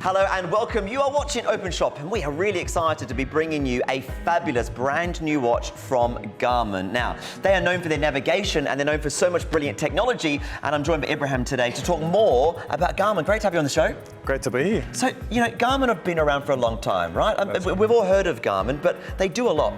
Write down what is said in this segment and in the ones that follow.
Hello and welcome. You are watching Openshop and we are really excited to be bringing you a fabulous brand new watch from Garmin. Now, they are known for their navigation and they're known for so much brilliant technology, and I'm joined by Ibrahim today to talk more about Garmin. Great to have you on the show. Great to be here. So, you know, Garmin have been around for a long time, right? We've all heard of Garmin, but they do a lot.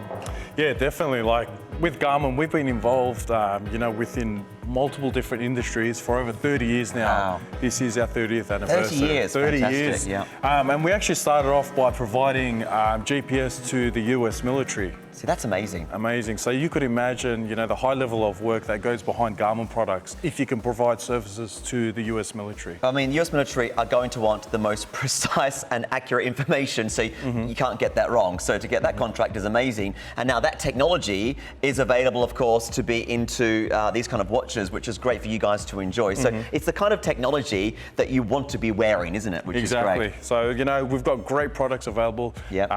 Yeah, definitely. Like with Garmin, we've been involved, within multiple different industries for over 30 years now. Wow. This is our 30th anniversary. 30 years, 30 fantastic, years. yeah. And we actually started off by providing GPS to the US military. See, that's amazing. Amazing. So you could imagine, the high level of work that goes behind Garmin products if you can provide services to the US military. I mean, the US military are going to want the most precise and accurate information, so you can't get that wrong. So to get that contract is amazing. And now that technology is available, of course, to be into these kind of watches, which is great for you guys to enjoy. So it's the kind of technology that you want to be wearing, isn't it? Which Exactly. is great. So, we've got great products available, Yep.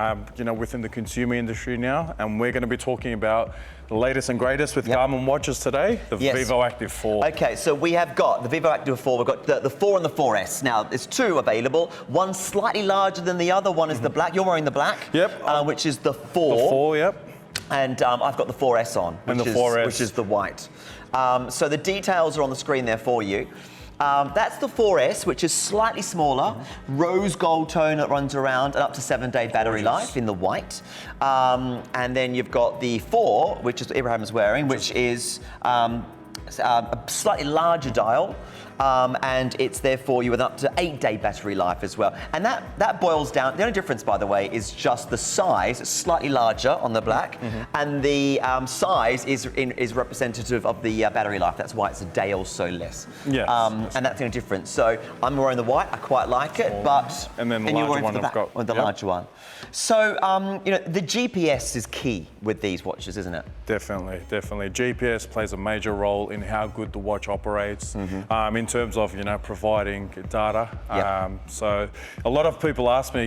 within the consumer industry now. And we're going to be talking about the latest and greatest with Garmin watches today, the Vivoactive 4. Okay, so we have got the Vivoactive 4, we've got the 4 and the 4S. Now, there's two available. One slightly larger than the other, one is the black. You're wearing the black. Yep. Which is the 4. The 4, yep. And I've got the 4S on, And the 4S. which is the white. So the details are on the screen there for you. That's the 4S, which is slightly smaller, rose gold tone that runs around and up to 7-day battery life in the white. And then you've got the 4, which is what Ibrahim's wearing, which is a slightly larger dial. And it's there for you with up to 8-day battery life as well. And that boils down, the only difference, by the way, is just the size. It's slightly larger on the black, and the size is representative of the battery life. That's why it's a day or so less. Yes. And that's the only difference. So I'm wearing the white, I quite like it, but... And then the you're larger wearing one I've got. the larger one. So, the GPS is key with these watches, isn't it? Definitely. GPS plays a major role in how good the watch operates, in terms of, providing data. Yep. So a lot of people ask me,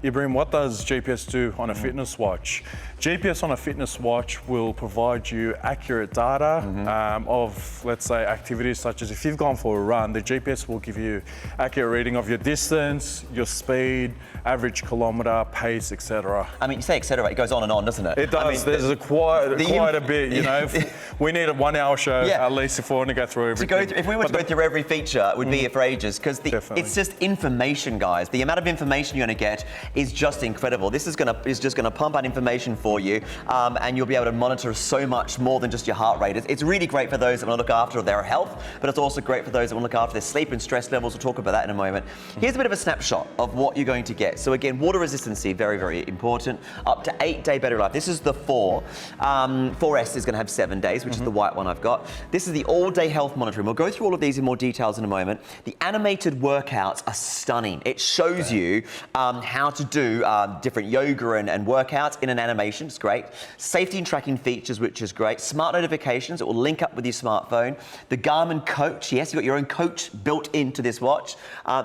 Ibrahim, what does GPS do on a fitness watch? GPS on a fitness watch will provide you accurate data of, let's say, activities such as if you've gone for a run, the GPS will give you accurate reading of your distance, your speed, average kilometre, pace, etc. I mean, you say etc., it goes on and on, doesn't it? It does. I mean, There's quite a bit, We need a 1 hour show at least if we want to go through everything. If we were to go through every feature, it would be here for ages, because it's just information, guys. The amount of information you're going to get is just incredible. This is just going to pump out information for you, and you'll be able to monitor so much more than just your heart rate. It's really great for those that want to look after their health, but it's also great for those that want to look after their sleep and stress levels. We'll talk about that in a moment. Here's a bit of a snapshot of what you're going to get. So again, water resistancy, very, very important. Up to 8-day battery life. This is the 4. 4S is going to have 7 days, which is the white one I've got. This is the all-day health monitoring. We'll go through all of these in more details in a moment. The animated workouts are stunning. It shows you how to do different yoga and workouts in an animation. It's great. Safety and tracking features, which is great. Smart notifications. It will link up with your smartphone. The Garmin Coach. Yes, you've got your own coach built into this watch.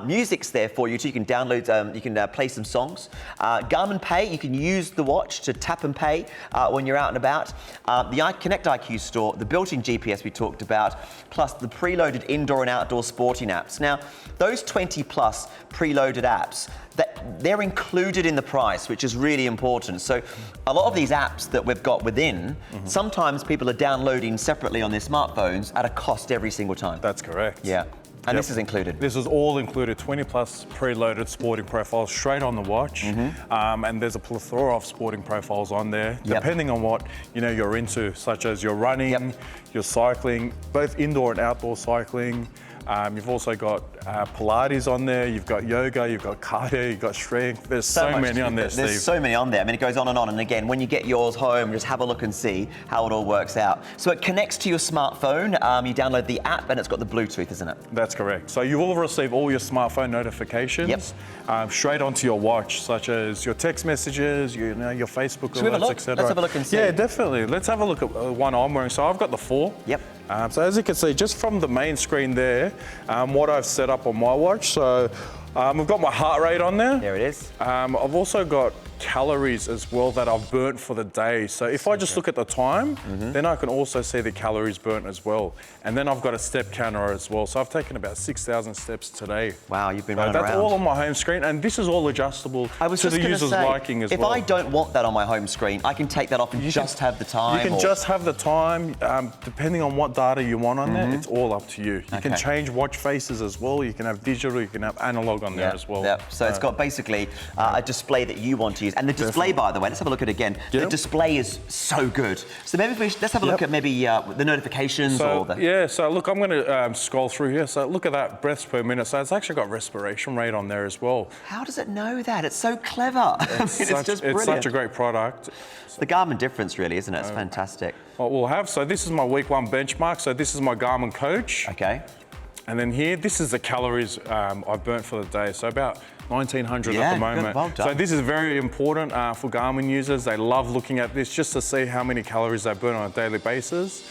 Music's there for you too. You can download, you can play some songs. Garmin Pay. You can use the watch to tap and pay when you're out and about. The Connect IQ store. The built-in GPS we talked about. Plus the preloaded indoor and outdoor sporting apps. Now, those 20 plus preloaded apps, they're included in the price, which is really important. So a lot of these apps that we've got within, sometimes people are downloading separately on their smartphones at a cost every single time. That's correct. Yeah. And this is included. This is all included, 20 plus preloaded sporting profiles straight on the watch. And there's a plethora of sporting profiles on there, depending on what you're into, such as your running, your cycling, both indoor and outdoor cycling. You've also got Pilates on there, you've got yoga, you've got cardio, you've got strength. There's so many on there, Steve. There's so many on there. I mean, it goes on and on. And again, when you get yours home, just have a look and see how it all works out. So it connects to your smartphone. You download the app and it's got the Bluetooth, isn't it? That's correct. So you will receive all your smartphone notifications straight onto your watch, such as your text messages, your Facebook alerts, etc. Let's have a look and see. Yeah, definitely. Let's have a look at one I'm wearing. So I've got the 4. Yep. So as you can see, just from the main screen there, what I've set up on my watch. So we've got my heart rate on there. There it is. I've also got calories as well that I've burnt for the day. So if I just look at the time, then I can also see the calories burnt as well. And then I've got a step counter as well. So I've taken about 6,000 steps today. Wow, you've been running that's around. all on my home screen, and this is all adjustable to the user's liking as well. If I don't want that on my home screen, I can take that off and just have the time. You can just have the time, depending on what data you want on there, it's all up to you. You can change watch faces as well. You can have digital, you can have analog on there as well. Yeah. So it's got basically a display that you want to use. And the display, by the way, let's have a look at it again. The display is so good. So maybe let's have a look at maybe the notifications or the... Yeah, so look, I'm going to scroll through here. So look at that, breaths per minute. So it's actually got respiration rate on there as well. How does it know that? It's so clever. It's just brilliant. It's such a great product. It's the Garmin difference, really, isn't it? It's fantastic. What we'll have, so this is my week 1 benchmark. So this is my Garmin Coach. Okay. And then here, this is the calories I've burnt for the day. So about 1,900 at the moment. Good, well done. So this is very important for Garmin users. They love looking at this just to see how many calories they burn on a daily basis.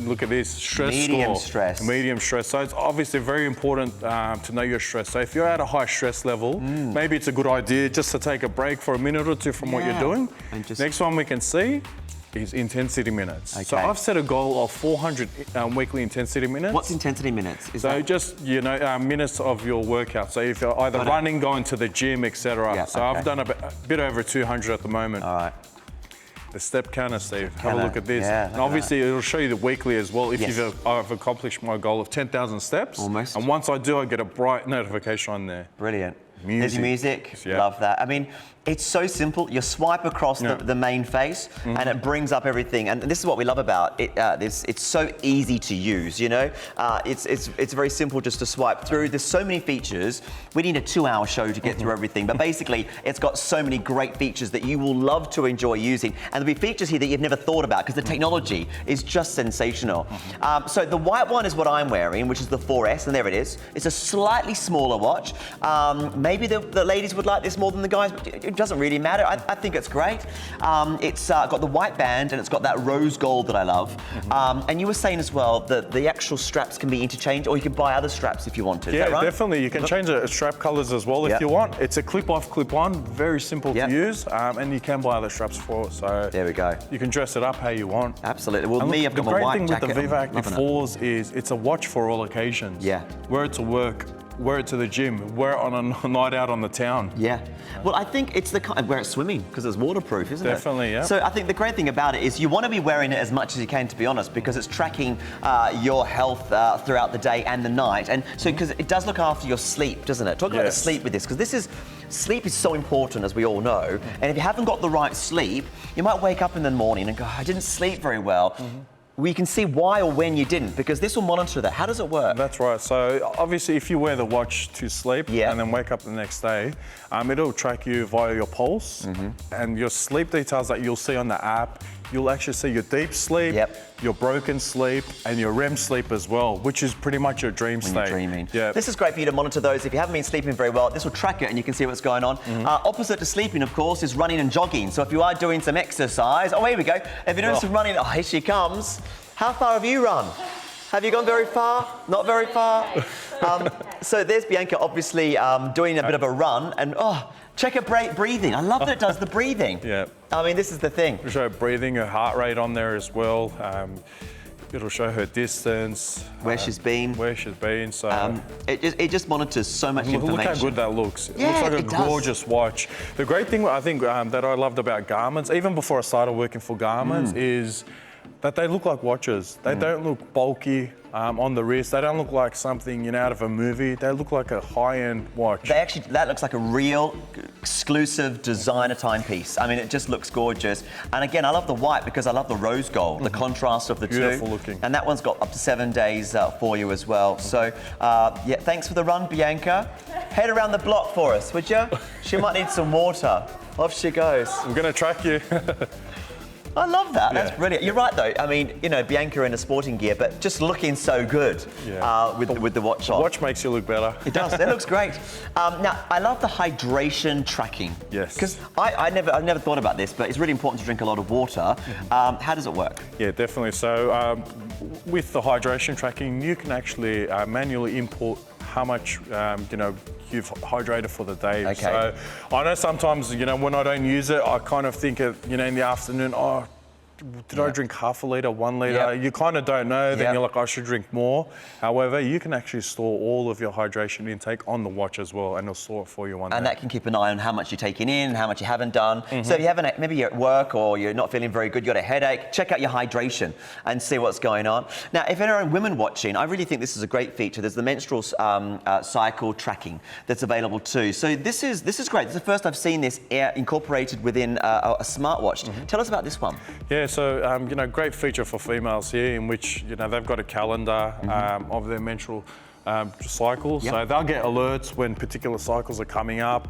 Look at this, stress Medium score. stress. Medium stress. So it's obviously very important to know your stress. So if you're at a high stress level, maybe it's a good idea just to take a break for a minute or two from what you're doing. Next one we can see is intensity minutes. Okay. So I've set a goal of 400 weekly intensity minutes. What's intensity minutes? Just, minutes of your workout. So if you're either running, going to the gym, etc. I've done a bit over 200 at the moment. All right. The step counter, Steve. Have a look at this. And obviously, it'll show you the weekly as well. If I've accomplished my goal of 10,000 steps. Almost. And once I do, I get a bright notification on there. Brilliant. Music. There's your music. Love that. I mean, it's so simple. You swipe across the main face and it brings up everything. And this is what we love about it. It's so easy to use, you know? It's very simple just to swipe through. There's so many features. We need a 2-hour show to get through everything. But basically, it's got so many great features that you will love to enjoy using. And there'll be features here that you've never thought about because the technology is just sensational. So the white one is what I'm wearing, which is the 4S, and there it is. It's a slightly smaller watch. Maybe the ladies would like this more than the guys, but it doesn't really matter. I think it's great. It's got the white band and it's got that rose gold that I love. And you were saying as well that the actual straps can be interchanged, or you can buy other straps if you wanted. Is that right? Definitely. You can change the strap colors as well if you want. It's a clip-off, clip-on, very simple to use, and you can buy other straps for it. So there we go. You can dress it up how you want. Absolutely. Well, I've got my white jacket. The great thing with the Vivoactive 4s is it's a watch for all occasions. Yeah. Wear it to work, wear it to the gym, wear it on a night out on the town. Yeah. Well, I think it's the kind wear it swimming because it's waterproof, isn't it? Definitely, yeah. So I think the great thing about it is you want to be wearing it as much as you can, to be honest, because it's tracking your health throughout the day and the night. And so because it does look after your sleep, doesn't it? Talk about the sleep with this, because sleep is so important, as we all know. And if you haven't got the right sleep, you might wake up in the morning and go, I didn't sleep very well. We can see why or when you didn't, because this will monitor that. How does it work? That's right. So obviously, if you wear the watch to sleep and then wake up the next day, it'll track you via your pulse and your sleep details that you'll see on the app. You'll actually see your deep sleep, your broken sleep, and your REM sleep as well, which is pretty much your dream state. You're dreaming. Yeah. This is great for you to monitor those. If you haven't been sleeping very well, this will track it and you can see what's going on. Opposite to sleeping, of course, is running and jogging. So if you are doing some exercise, here we go. If you're doing some running, here she comes. How far have you run? Have you gone very far? Not very far? So there's Bianca, obviously doing a bit of a run, and check her breathing. I love that it does the breathing. I mean, this is the thing. It'll show breathing, her heart rate on there as well. It'll show her distance. Where she's been. So it just monitors so much information. Look how good that looks. It looks like a gorgeous watch. The great thing I think that I loved about Garmin's, even before I started working for Garmin's, is that they look like watches. They don't look bulky on the wrist. They don't look like something out of a movie. They look like a high-end watch. That looks like a real exclusive designer timepiece. I mean, it just looks gorgeous. And again, I love the white because I love the rose gold, the contrast of the two. Beautiful looking. And that one's got up to 7 days for you as well. So, thanks for the run, Bianca. Head around the block for us, would you? She might need some water. Off she goes. I'm going to track you. I love that. That's brilliant. You're right, though. I mean, Bianca in a sporting gear, but just looking so good with the watch on. The watch makes you look better. It does. It looks great. Now, I love the hydration tracking. Yes. Because I've never thought about this, but it's really important to drink a lot of water. How does it work? Yeah, definitely. So with the hydration tracking, you can actually manually import how much, you've hydrated for the day. Okay. So I know sometimes, when I don't use it, I kind of think, in the afternoon, did I drink half a litre, 1 litre? Yep. You kind of don't know, then Yep. you're like, I should drink more. However, you can actually store all of your hydration intake on the watch as well, and it'll store it for you one day. And that can keep an eye on how much you're taking in, how much you haven't done. So if you haven't, maybe you're at work or you're not feeling very good, you've got a headache, check out your hydration and see what's going on. Now, if there are women watching, I really think this is a great feature. There's the menstrual cycle tracking that's available too. So this is great. This is the first I've seen this incorporated within a smartwatch. Tell us about this one. Yeah, so, great feature for females here in which, they've got a calendar of their menstrual cycles. Yep. So they'll get alerts when particular cycles are coming up,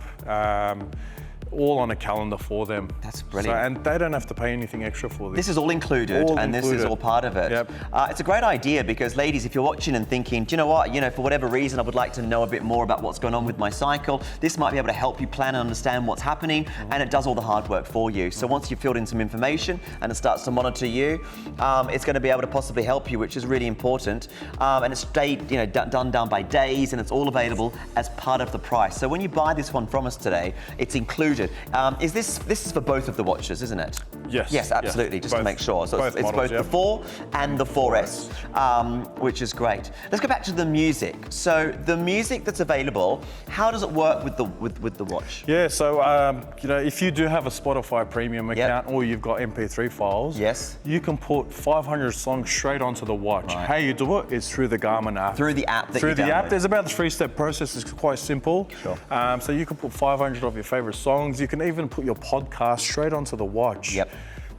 all on a calendar for them. That's brilliant. So, and they don't have to pay anything extra for this. This is all included, this is all part of it. Yep. It's a great idea because, ladies, if you're watching and thinking, do you know what, for whatever reason, I would like to know a bit more about what's going on with my cycle, this might be able to help you plan and understand what's happening, and it does all the hard work for you. So once you've filled in some information and it starts to monitor you, it's going to be able to possibly help you, which is really important. And it's done down by days, and it's all available as part of the price. So when you buy this one from us today, it's included. This is for both of the watches, isn't it? Yes. Yes, absolutely, just to make sure. So it's models, both yep. the 4 and the 4S, which is great. Let's go back to the music. So the music that's available, how does it work with the watch? Yeah, so if you do have a Spotify premium account or you've got MP3 files, Yes. you can put 500 songs straight onto the watch. Right. How you do it is through the Garmin app. Through the app that Through you the app, download. there's about a 3-step process. It's quite simple. Sure. So you can put 500 of your favorite songs. You can even put your podcast straight onto the watch. Yep.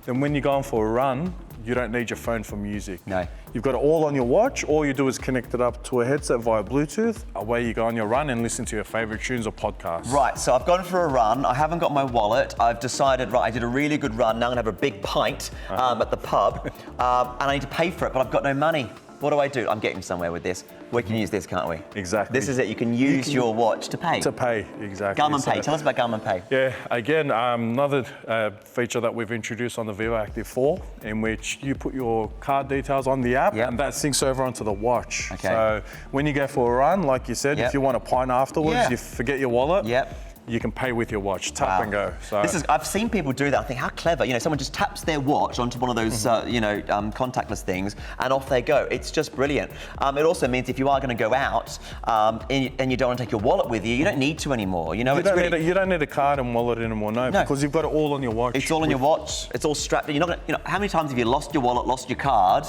Then when you're going for a run, you don't need your phone for music. No. You've got it all on your watch. All you do is connect it up to a headset via Bluetooth. Away you go on your run and listen to your favorite tunes or podcasts. Right, so I've gone for a run. I haven't got my wallet. I've decided, right, I did a really good run. Now I'm gonna have a big pint at the pub, and I need to pay for it, but I've got no money. What do? I'm getting somewhere with this. We can use this, can't we? Exactly. This is it. You can use your watch to pay. To pay, exactly. Garmin Pay. Tell us about Garmin Pay. Yeah, again, another feature that we've introduced on the Vivoactive 4, in which you put your card details on the app, and that syncs over onto the watch. Okay. So when you go for a run, like you said, if you want a pint afterwards, you forget your wallet. You can pay with your watch, tap and go. So I've seen people do that. I think, how clever. Someone just taps their watch onto one of those, contactless things, and off they go. It's just brilliant. It also means if you are going to go out and you don't want to take your wallet with you, you don't need to anymore. You don't need a card and wallet anymore, no, because you've got it all on your watch. It's all on your watch. It's all strapped in. You're not gonna, how many times have you lost your wallet, lost your card?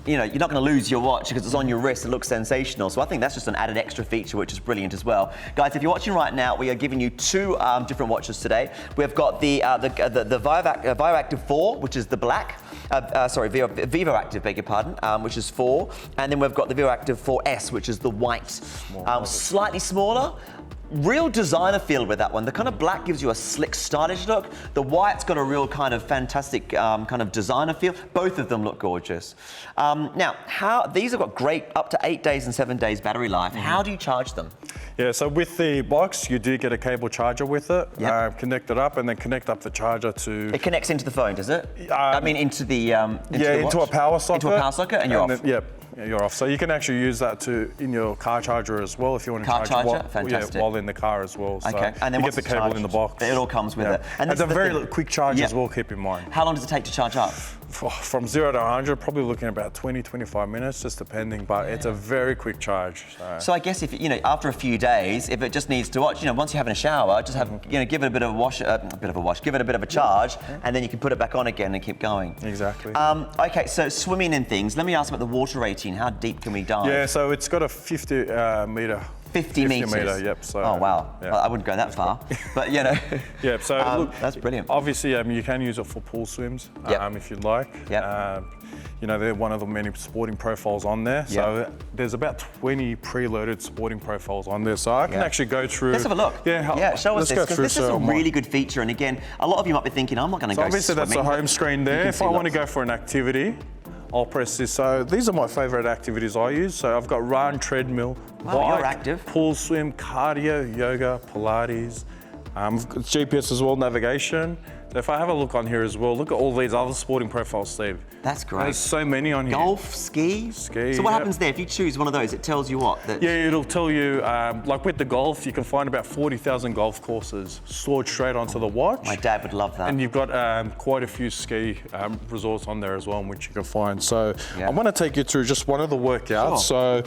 You're not going to lose your watch because it's on your wrist. It looks sensational. So I think that's just an added extra feature, which is brilliant as well. Guys, if you're watching right now, we are giving you 2 different watches today. We've got the Vivoactive 4, which is the black. Vivoactive, beg your pardon, which is 4, and then we've got the Vivoactive 4S, which is the white, slightly smaller. Real designer feel with that one. The kind of black gives you a slick, stylish look. The white's got a real kind of fantastic kind of designer feel. Both of them look gorgeous. Now, these have got great up to 8 days and 7 days battery life. How do you charge them? Yeah, so with the box, you do get a cable charger with it. Connect it up and then connect up the charger to... It connects into the phone, does it? Into the into a power socket. Into a power socket, and you're off. You're off. So you can actually use that in your car charger as well if you want to charge it while in the car as well. So and then you get the cable in the box. It all comes with it. And it's a very quick charge as well, keep in mind. How long does it take to charge up? From 0 to 100, probably looking at about 20-25 minutes, just depending, but it's a very quick charge. So I guess if after a few days, if it just needs to watch, once you're having a shower, just have give it a bit of a wash, give it a bit of a charge, and then you can put it back on again and keep going. Exactly. Okay, so swimming and things. Let me ask about the water rating. How deep can we dive? Yeah, so it's got a 50 meter. 50 meters. Yep. So, oh wow, well, I wouldn't go that far, but Yeah. So look, that's brilliant. Obviously, you can use it for pool swims if you'd like. They're one of the many sporting profiles on there. So there's about 20 preloaded sporting profiles on there. So I can actually go through. Let's have a look. Show us this, because this is a really good feature. And again, a lot of you might be thinking, I'm not going to go obviously swimming. That's the home screen there. If I want to go for an activity, I'll press this. So these are my favorite activities I use. So I've got run, treadmill, bike, you're active. Pool swim, cardio, yoga, Pilates. GPS as well, navigation. So if I have a look on here as well, look at all these other sporting profiles, Steve. That's great. There's so many on here. Golf, ski? Ski, So what happens there? If you choose one of those, it tells you what? That... Yeah, it'll tell you, like with the golf, you can find about 40,000 golf courses stored straight onto the watch. My dad would love that. And you've got quite a few ski resorts on there as well, in which you can find. So I want to take you through just one of the workouts. Sure.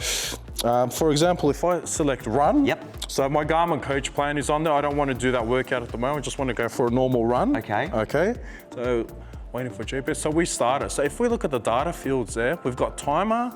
So, for example, if I select run, so my Garmin coach plan is on there. I don't want to do that workout at the moment. I just want to go for a normal run. Okay. Okay. So waiting for GPS. So we started. So if we look at the data fields there, we've got timer,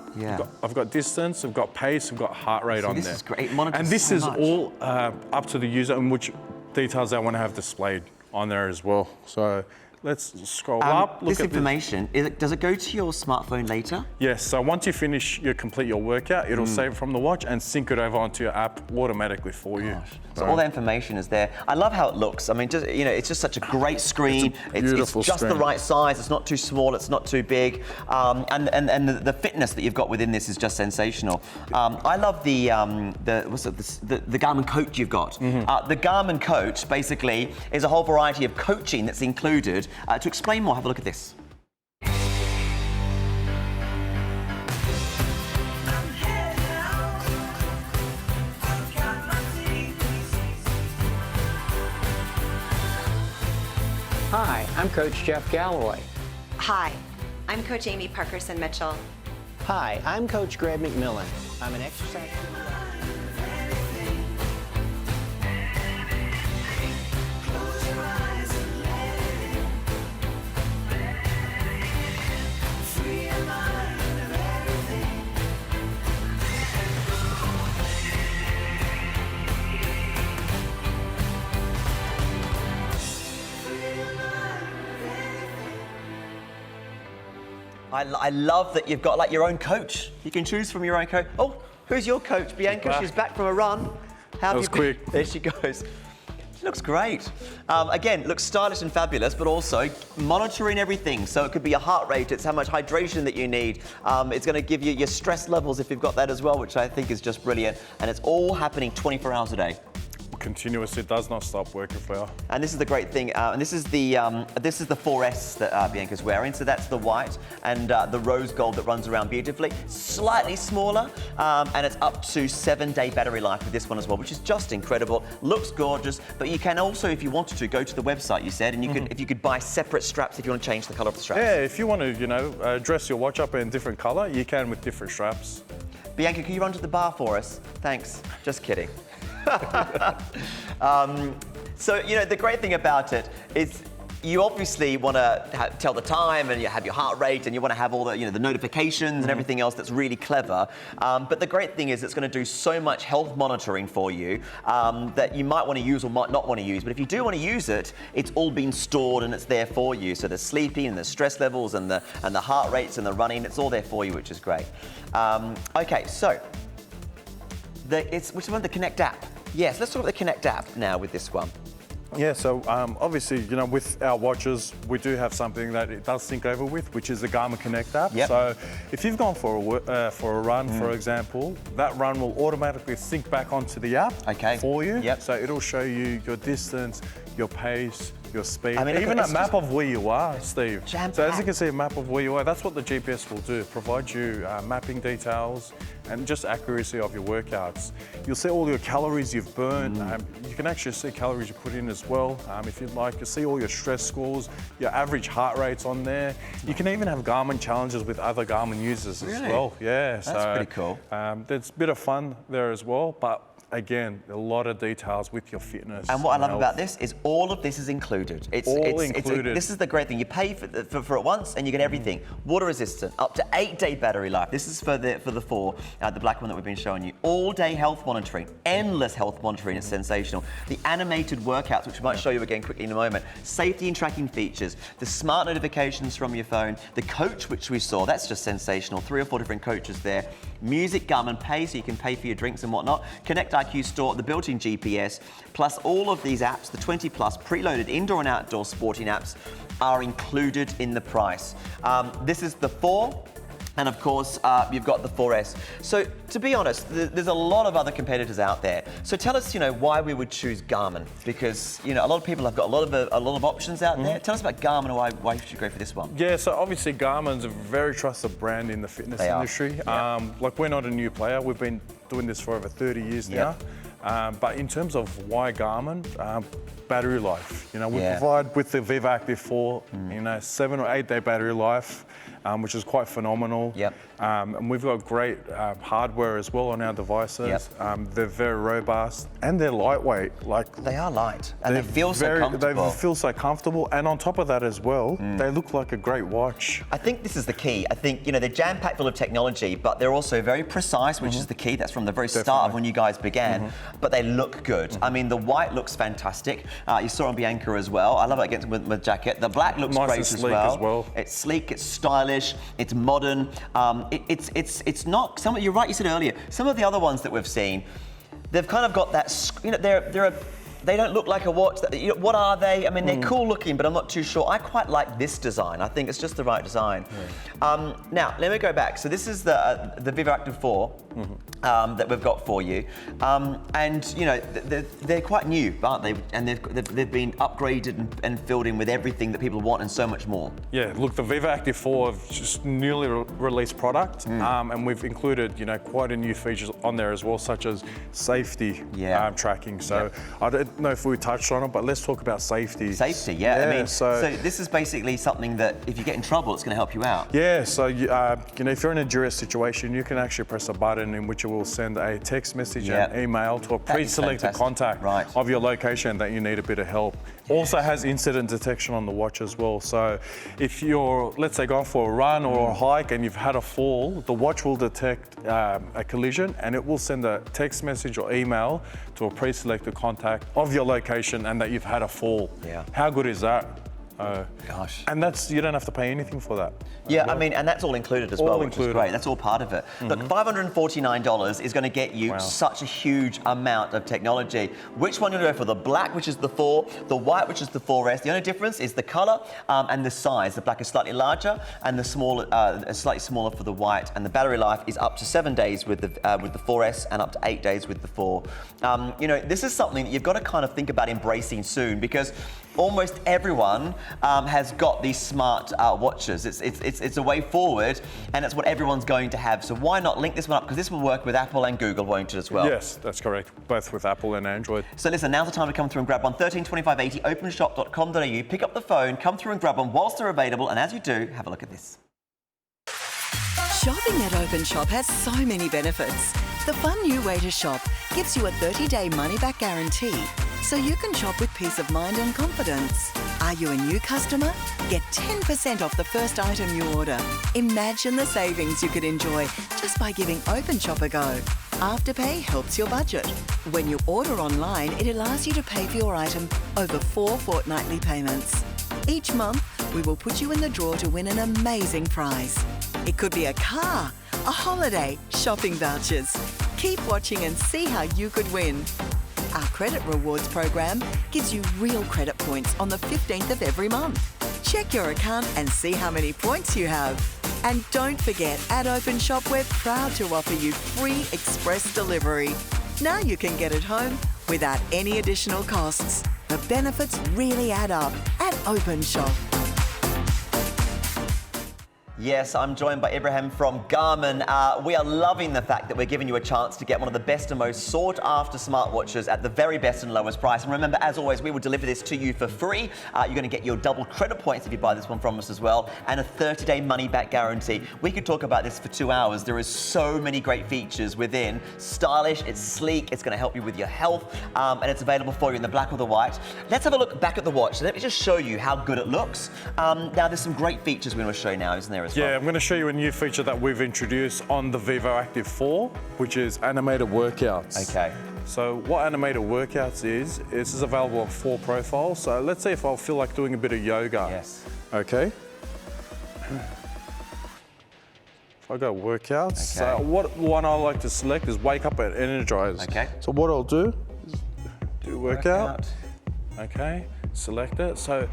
I've got distance, we've got pace, we've got heart rate on there. This is great. It monitors and this so is much. all up to the user and which details they want to have displayed on there as well. So let's scroll up. Look this information, does it go to your smartphone later? Yes, so once you complete your workout, it'll save it from the watch and sync it over onto your app automatically for you. So all that information is there. I love how it looks. I mean, just, you know, it's just such a great screen. It's just screen. The right size. It's not too small. It's not too big. And the fitness that you've got within this is just sensational. I love the Garmin Coach you've got. The Garmin Coach basically is a whole variety of coaching that's included. To explain more, have a look at this. Hi, I'm Coach Jeff Galloway. Hi, I'm Coach Amy Parkerson-Mitchell. Hi, I'm Coach Greg McMillan. I'm an exercise... I love that you've got like your own coach. You can choose from your own coach. Oh, who's your coach? Bianca, she's back from a run. How that was quick. There she goes. She looks great. Again, looks stylish and fabulous, but also monitoring everything. So it could be your heart rate, it's how much hydration that you need. It's gonna give you your stress levels if you've got that as well, which I think is just brilliant. And it's all happening 24 hours a day. Continuous, it does not stop working for you. And this is the great thing, and this is the 4S that Bianca's wearing. So that's the white and the rose gold that runs around beautifully. Slightly smaller, and it's up to 7-day battery life with this one as well, which is just incredible. Looks gorgeous, but you can also, if you wanted to, go to the website. You said, and you could, if you could buy separate straps if you want to change the color of the straps. Yeah, if you want to, you know, dress your watch up in different color, you can with different straps. Bianca, can you run to the bar for us? Thanks. Just kidding. So, you know, the great thing about it is you obviously want to tell the time and you have your heart rate and you want to have all the, you know, the notifications and everything else that's really clever. But the great thing is it's going to do so much health monitoring for you that you might want to use or might not want to use. But if you do want to use it, it's all been stored and it's there for you. So the sleeping and the stress levels and the heart rates and the running, it's all there for you, which is great. Okay, so which one? The Connect app. Yes, let's talk about the Connect app now with this one. Yeah, so obviously, you know, with our watches, we do have something that it does sync over with, which is the Garmin Connect app. Yep. So if you've gone for a run, for example, that run will automatically sync back onto the app for you. Yep. So it'll show you your distance, your pace, your speed, I mean, even a map of where you are, Steve. Jam-packed. So as you can see, a map of where you are, that's what the GPS will do, provide you mapping details and just accuracy of your workouts. You'll see all your calories you've burned. You can actually see calories you put in as well. If you'd like, you'll see all your stress scores, your average heart rates on there. You can even have Garmin challenges with other Garmin users as well. Yeah, that's pretty cool. There's a bit of fun there as well, but again, a lot of details with your fitness. And what I love about this is all of this is included. It's included. This is the great thing. You pay for it once and you get everything. Water resistant, up to 8-day battery life. This is for the 4, the black one that we've been showing you. All day health monitoring, endless health monitoring. It's sensational. The animated workouts, which we might show you again quickly in a moment. Safety and tracking features, the smart notifications from your phone, the coach, which we saw, that's just sensational. 3 or 4 different coaches there. Music, Garmin Pay, so you can pay for your drinks and whatnot. Connect IQ Store, the built-in GPS, plus all of these apps, the 20 plus preloaded indoor and outdoor sporting apps are included in the price. This is the 4, And of course, you've got the 4S. So to be honest, there's a lot of other competitors out there. So tell us, why we would choose Garmin, because a lot of people have got a lot of options out there. Tell us about Garmin and why you should go for this one. Yeah, so obviously Garmin's a very trusted brand in the fitness industry. Yeah. Like we're not a new player. We've been doing this for over 30 years now. But in terms of why Garmin, battery life. We provide with the Vivoactive 4, 7 or 8 day battery life, which is quite phenomenal. Yep. And we've got great hardware as well on our devices. Yep. They're very robust and they're lightweight. They are light and they feel so comfortable. They feel so comfortable, and on top of that as well, they look like a great watch. I think this is the key. I think they're jam-packed full of technology, but they're also very precise, which is the key. That's from the very start of when you guys began. But they look good. I mean, the white looks fantastic. You saw on Bianca as well. I love it against with my jacket. The black looks nice great and sleek as well. It's sleek. It's stylish. It's modern. It's not. You're right. You said earlier. Some of the other ones that we've seen, they've kind of got that. They don't look like a watch. What are they? I mean, they're cool looking, but I'm not too sure. I quite like this design. I think it's just the right design. Now, let me go back. So this is the Vivoactive 4 that we've got for you. And, they're quite new, aren't they? And they've been upgraded and filled in with everything that people want and so much more. Yeah, look, the Vivoactive 4 is just newly released product. And we've included, quite a new features on there as well, such as safety tracking. So I don't know if we touched on it, but let's talk about safety. Safety, yeah. I mean, so this is basically something that if you get in trouble, it's going to help you out. Yeah, so if you're in a duress situation, you can actually press a button in which it will send a text message and email to a pre-selected contact of your location that you need a bit of help. Also has incident detection on the watch as well. So if you're, let's say, going for a run or a hike and you've had a fall, the watch will detect a collision and it will send a text message or email to a pre-selected contact of your location and that you've had a fall. Yeah. How good is that? Gosh. And you don't have to pay anything for that. Yeah, I mean, and that's all included as well, which is great. That's all part of it. Look, $549 is going to get you such a huge amount of technology. Which one do you go for? The black, which is the 4, the white, which is the 4S. The only difference is the color and the size. The black is slightly larger and the slightly smaller for the white. And the battery life is up to 7 days with the 4S and up to 8 days with the 4. This is something that you've got to kind of think about embracing soon, because almost everyone has got these smart watches. It's a way forward, and it's what everyone's going to have. So why not link this one up? Because this will work with Apple and Google, won't it, as well? Yes, that's correct. Both with Apple and Android. So listen, now's the time to come through and grab one. 132580, openshop.com.au. Pick up the phone, come through and grab one whilst they're available. And as you do, have a look at this. Shopping at Openshop has so many benefits. The fun new way to shop gives you a 30-day money-back guarantee, so you can shop with peace of mind and confidence. Are you a new customer? Get 10% off the first item you order. Imagine the savings you could enjoy just by giving Openshop a go. Afterpay helps your budget. When you order online, it allows you to pay for your item over 4 fortnightly payments. Each month, we will put you in the draw to win an amazing prize. It could be a car, a holiday, shopping vouchers. Keep watching and see how you could win. Our credit rewards program gives you real credit points on the 15th of every month. Check your account and see how many points you have. And don't forget, at Openshop, we're proud to offer you free express delivery. Now you can get it home without any additional costs. The benefits really add up at Openshop. Yes, I'm joined by Ibrahim from Garmin. We are loving the fact that we're giving you a chance to get one of the best and most sought-after smartwatches at the very best and lowest price. And remember, as always, we will deliver this to you for free. You're going to get your double credit points if you buy this one from us as well, and a 30-day money-back guarantee. We could talk about this for 2 hours. There is so many great features within. Stylish, it's sleek, it's going to help you with your health, and it's available for you in the black or the white. Let's have a look back at the watch. Let me just show you how good it looks. Now, there's some great features we're going to show you now, isn't there? Yeah, I'm going to show you a new feature that we've introduced on the Vivoactive 4, which is animated workouts. Okay. So what animated workouts is, this is available on 4 profiles. So let's say if I feel like doing a bit of yoga. Yes. Okay. If I go workouts, so what one I like to select is wake up and energize. Okay. So what I'll do is do workout. Okay, select it. So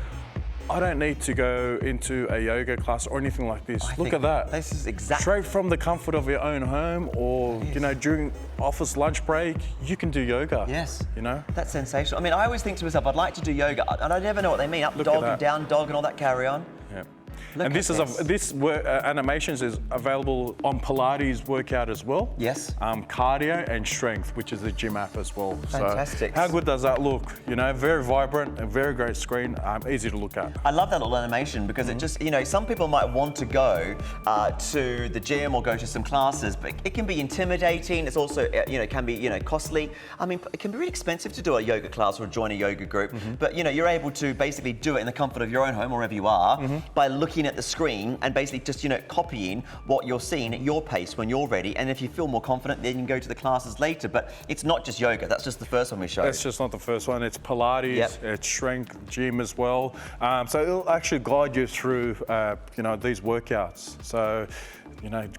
I don't need to go into a yoga class or anything like this. Look at that. This is exactly straight from the comfort of your own home, or during office lunch break, you can do yoga. Yes. You know? That's sensational. I mean, I always think to myself, I'd like to do yoga, and I never know what they mean. Up dog and down dog and all that carry on. Yeah. Look and this animations is available on Pilates workout as well. Yes. Cardio and strength, which is the gym app as well. Fantastic. So how good does that look? You know, very vibrant, a very great screen, easy to look at. I love that little animation because it just, some people might want to go to the gym or go to some classes, but it can be intimidating. It's also, can be, costly. I mean, it can be really expensive to do a yoga class or join a yoga group, but, you're able to basically do it in the comfort of your own home, wherever you are, by looking at the screen and basically just, copying what you're seeing at your pace when you're ready. And if you feel more confident, then you can go to the classes later. But it's not just yoga. That's just the first one we showed. That's just not the first one. It's Pilates, it's strength, gym as well. So it'll actually guide you through, these workouts. So,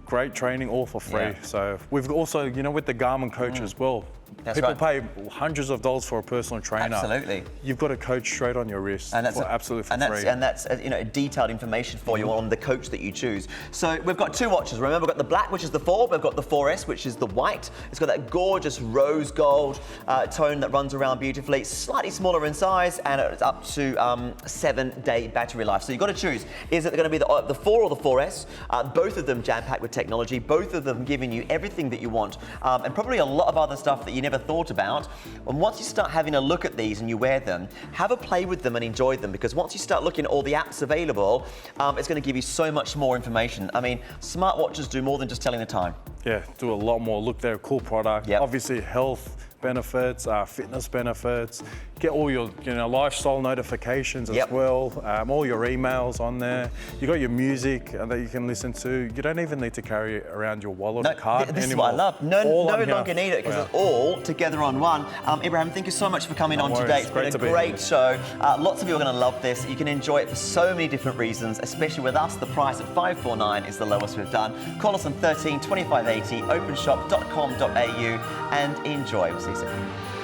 great training, all for free. Yeah. So we've also, with the Garmin coach as well. That's People right. pay hundreds of dollars for a personal trainer. Absolutely. You've got a coach straight on your wrist, and that's absolutely for free. And that's detailed information for you on the coach that you choose. So we've got two watches. Remember, we've got the black, which is the 4. We've got the 4S, which is the white. It's got that gorgeous rose gold tone that runs around beautifully. Slightly smaller in size, and it's up to 7-day battery life. So you've got to choose. Is it going to be the 4 or the 4S? Both of them jam-packed with technology. Both of them giving you everything that you want, and probably a lot of other stuff that you never thought about. And once you start having a look at these and you wear them, have a play with them and enjoy them, because once you start looking at all the apps available, it's going to give you so much more information. I mean, smartwatches do more than just telling the time. Yeah, do a lot more. Look, they're a cool product. Yep. Obviously, health benefits, fitness benefits. Get all your lifestyle notifications as well. All your emails on there. You got your music that you can listen to. You don't even need to carry around your wallet or card this anymore. is what I love. No longer need it, because it's all together on one. Ibrahim, thank you so much for coming on today. It's been a great show. Lots of you are going to love this. You can enjoy it for so many different reasons, especially with us. The price at $549 is the lowest we've done. Call us on 13 25 80, openshop.com.au, and enjoy. We'll see you soon.